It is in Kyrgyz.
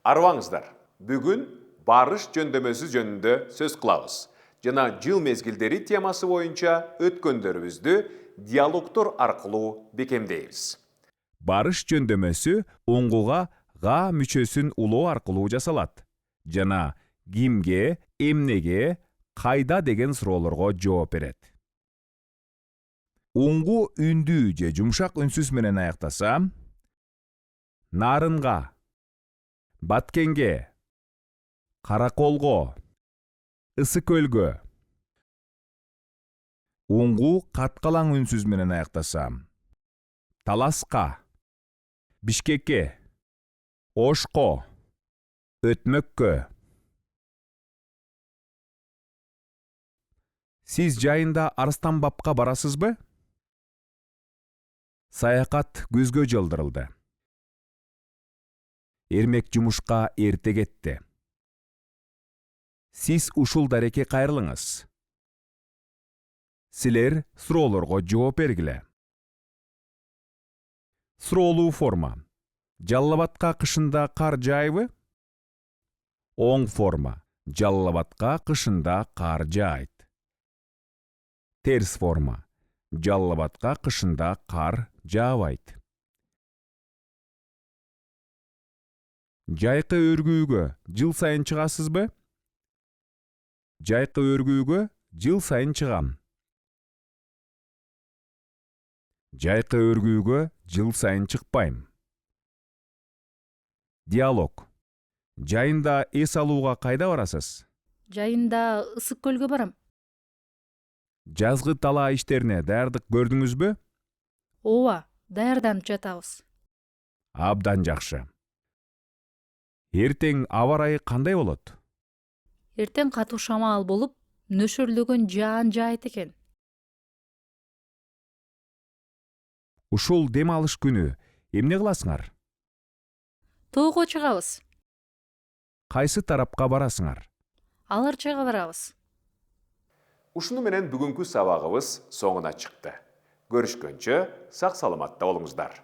Арбаңыздар, бүгін барыш жөндөмөсү жөнүндө сөз кылабыз. Жана жыл мезгилдери темасы боюнча өткөндөрүбүздү диалогтор аркылуу бекемдейбиз. Барыш жөндөмөсү оңгуга га мүчөсүн улоо аркылуу жасалат жана кимге, эмнеге, кайда деген суроолорго жооп берет. Оңгу үндүү же жумшак үнсүз менен аяктаса: нарынга, баткенге, караколго, ысык көлгө. Оңгу каткалаң үнсүз менен аяктаса: таласка, Бишкекке, Ошко, Өтмөккө. Сиз жайында Арстанбапка барасызбы? Саякат күзгө жылдырылды. Эрмек жумушка эрте кетти. Сиз ушул дарекке кайрылыңыз. Силер суроолорго жооп бергиле. Суроолуу форма. Жалал Абадка кышында кар жаайбы? Оң форма. Жалал Абадка кышында кар жаайт. Терс форма. Жалал Абадка кышында кар жаабайт. Жайкы өргүүгө жыл сайын чыгасызбы? Жайкы өргүүгө жыл сайын чыгам. Жайкы өргүүгө жыл сайын чыкпайм. Диалог. Жайында эс алууга кайда барасыз? Жайында ысык көлгө барам. Жазгы талаа иштерине даярдык көрдүңүзбү? Ооба, даярданып жатабыз. Абдан жакшы. Эртең аба ырайы кандай болот? Эртең катуу шамал болуп, нөшөрлөгөн жаан жаайт экен. Ушул дем алыш күнү эмне кыласыңар? Тоого чыгабыз. Кайсы тарапка барасыңар? Ала Арчага барабыз. Ушуну менен бүгүнкү сабагыбыз соңуна чыкты. Көрүшкөнчө сак саламатта болуңуздар.